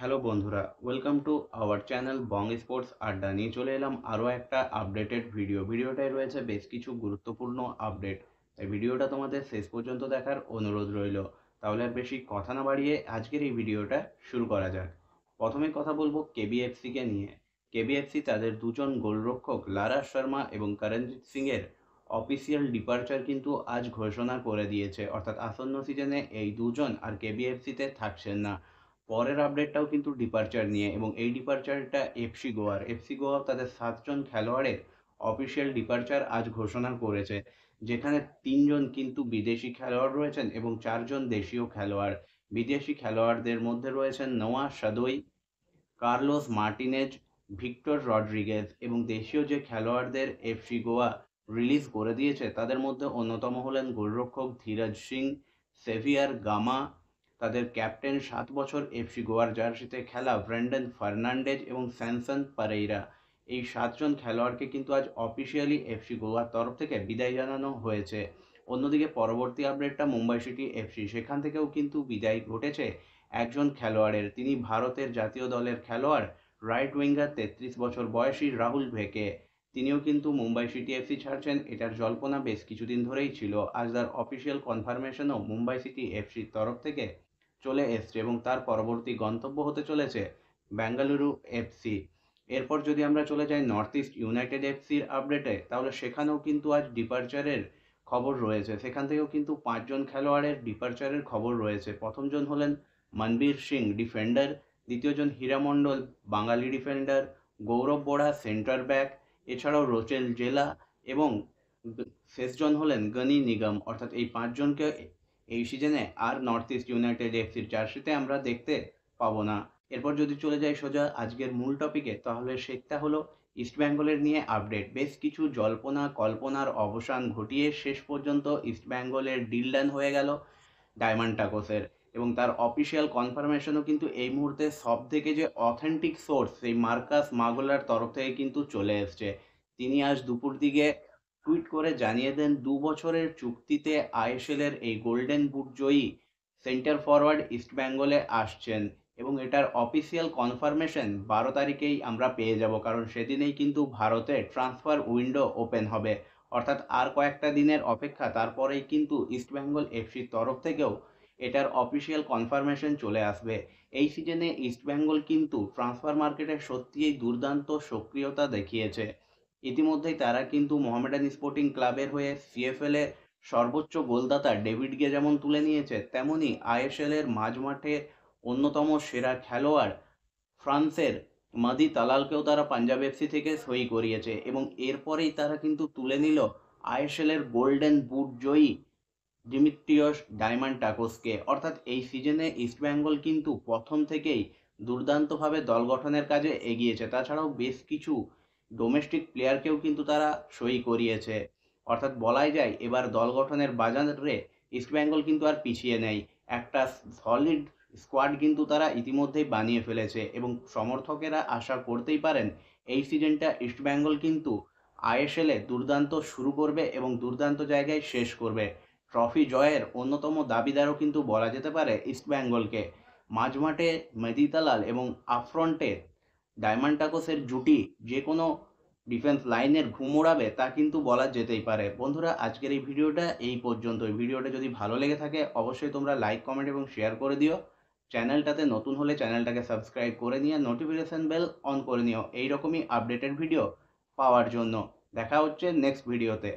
Hello বন্ধুরা, welcome to our channel Bong sports আড্ডা। নিয়ে চলে এলাম আরও একটা আপডেটেড ভিডিওটায় রয়েছে বেশ কিছু গুরুত্বপূর্ণ আপডেট। তাই ভিডিওটা তোমাদের শেষ পর্যন্ত দেখার অনুরোধ রইল। তাহলে আর বেশি কথা না বাড়িয়ে আজকের এই ভিডিওটা শুরু করা যাক। প্রথমে কথা বলবো কেবিএফসিকে নিয়ে। কেবিএফসি তাদের দুজন গোলরক্ষক লারা শর্মা এবং করণজিৎ সিংয়ের অফিসিয়াল ডিপারচার কিন্তু আজ ঘোষণা করে দিয়েছে, অর্থাৎ আসন্ন সিজনে এই দুজন আর কেবিএফসিতে থাকছেন না। পরের আপডেটটাও কিন্তু ডিপারচার নিয়ে, এবং এই ডিপারচারটা এফসি গোয়া তাদের 7জন খেলোয়াড়ের অফিসিয়াল ডিপারচার আজ ঘোষণা করেছে, যেখানে 3জন কিন্তু বিদেশি খেলোয়াড় রয়েছেন এবং 4জন দেশীয় খেলোয়াড়। বিদেশি খেলোয়াড়দের মধ্যে রয়েছেন নোয়া সাদোই, কার্লোস মার্টিনেজ, ভিক্টর রড্রিগেজ, এবং দেশীয় যে খেলোয়াড়দের এফসি গোয়া রিলিজ করে দিয়েছে তাদের মধ্যে অন্যতম হলেন গোলরক্ষক ধীরজ সিং, সেভিয়ার গামা, তাদের ক্যাপ্টেন 7 বছর এফসি গোয়ার জার্সিতে খেলা ব্র্যান্ডন ফার্নান্ডেজ এবং স্যামসন পারেইরা। এই 7জন খেলোয়াড়কে কিন্তু আজ অফিসিয়ালি এফসি গোয়ার তরফ থেকে বিদায় জানানো হয়েছে। অন্যদিকে পরবর্তী আপডেটটা মুম্বাই সিটি এফসি, সেখান থেকেও কিন্তু বিদায় ঘটেছে একজন খেলোয়াড়ের। তিনি ভারতের জাতীয় দলের খেলোয়াড়, রাইট উইঙ্গার 33 বছর বয়সী রাহুল ভেকে। তিনিও কিন্তু মুম্বাই সিটি এফসি ছাড়ছেন, এটার জল্পনা বেশ কিছুদিন ধরেই ছিল। আজ তার অফিসিয়াল কনফার্মেশনও মুম্বাই সিটি এফসির তরফ থেকে চলে এসছে এবং তার পরবর্তী গন্তব্য হতে চলেছে বেঙ্গালুরু এফসি। এরপর যদি আমরা চলে যাই নর্থ ইস্ট ইউনাইটেড এফসির আপডেটে, তাহলে সেখানেও কিন্তু আজ ডিপারচারের খবর রয়েছে। সেখান থেকেও কিন্তু 5জন খেলোয়াড়ের ডিপারচারের খবর রয়েছে। প্রথমজন হলেন মনবীর সিং, ডিফেন্ডার। দ্বিতীয়জন হীরা মণ্ডল, বাঙালি ডিফেন্ডার। গৌরব বোড়া, সেন্টার ব্যাক। এছাড়াও রোচেল জেলা এবং শেষজন হলেন গনি নিগম। অর্থাৎ এই 5জনকে এই সিজনে আর নর্থ ইস্ট ইউনাইটেড এফসির জার্সিতে আমরা দেখতে পাবো না। এরপর যদি চলে যাই সোজা আজকের মূল টপিকে, তাহলে সেটা হলো ইস্টবেঙ্গলের নিয়ে আপডেট। বেশ কিছু জল্পনা কল্পনার অবসান ঘটিয়ে শেষ পর্যন্ত ইস্টবেঙ্গলের ডিল ডান হয়ে গেল ডায়মন্ড টাকোসের, এবং তার অফিসিয়াল কনফার্মেশনও কিন্তু এই মুহূর্তে সব থেকে যে অথেন্টিক সোর্স সেই মার্কাস মাগোলার তরফ থেকে কিন্তু চলে এসছে। তিনি আজ দুপুর দিকে টুইট করে জানিয়ে দেন 2 বছরের চুক্তিতে আইএসএলের এই গোল্ডেন বুট জয়ী সেন্টার ফরওয়ার্ড ইস্টবেঙ্গলে আসছেন, এবং এটার অফিসিয়াল কনফার্মেশন 12 তারিখেই আমরা পেয়ে যাব, কারণ সেদিনেই কিন্তু ভারতে ট্রান্সফার উইন্ডো ওপেন হবে। অর্থাৎ আর কয়েকটা দিনের অপেক্ষা, তারপরেই কিন্তু ইস্টবেঙ্গল এফসির তরফ থেকেও এটার অফিসিয়াল কনফার্মেশন চলে আসবে। এই সিজনে ইস্টবেঙ্গল কিন্তু ট্রান্সফার মার্কেটে সত্যিই দুর্দান্ত সক্রিয়তা দেখিয়েছে। ইতিমধ্যেই তারা কিন্তু মোহামেডান স্পোর্টিং ক্লাবের হয়ে সিএফএল এর সর্বোচ্চ গোলদাতা ডেভিডকে যেমন তুলে নিয়েছে, তেমনি আইএসএল এর মাঝমাঠে অন্যতম সেরা খেলোয়াড় ফ্রান্সের মাদি তালালকেও তারা পাঞ্জাব এফসি থেকে সই করিয়েছে, এবং এরপরেই তারা কিন্তু তুলে নিল আইএসএল এর গোল্ডেন বুট জয়ী ডিমিত্রিয়স ডায়মন্ড টাকোসকে। অর্থাৎ এই সিজনে ইস্টবেঙ্গল কিন্তু প্রথম থেকেই দুর্দান্তভাবে দল গঠনের কাজে এগিয়েছে। তাছাড়াও বেশ কিছু ডোমেস্টিক প্লেয়ারকেও কিন্তু তারা সই করিয়েছে। অর্থাৎ বলাই যায় এবার দল গঠনের বাজারে ইস্টবেঙ্গল কিন্তু আর পিছিয়ে নেই। একটা সলিড স্কোয়াড কিন্তু তারা ইতিমধ্যেই বানিয়ে ফেলেছে, এবং সমর্থকেরা আশা করতেই পারেন এই সিজনটা ইস্টবেঙ্গল কিন্তু আইএসএলে দুর্দান্ত শুরু করবে এবং দুর্দান্ত জায়গায় শেষ করবে। ট্রফি জয়ের অন্যতম দাবিদারও কিন্তু বলা যেতে পারে ইস্টবেঙ্গলকে। মাঝমাঠে মেহেদী তালাল এবং আপফ্রন্টে ডায়মন্ড টাকোসের জুটি যে কোনো ডিফেন্স লাইনের ঘুম ওড়াবে তা কিন্তু বলা যেতেই পারে। বন্ধুরা, আজকের এই ভিডিওটা এই পর্যন্ত। ভিডিওটা যদি ভালো লেগে থাকে অবশ্যই তোমরা লাইক, কমেন্ট এবং শেয়ার করে দিও। চ্যানেলটাতে নতুন হলে চ্যানেলটাকে সাবস্ক্রাইব করে নিয়ে নোটিফিকেশন বেল অন করে নিও এইরকমই আপডেটেড ভিডিও পাওয়ার জন্য। দেখা হচ্ছে নেক্সট ভিডিওতে।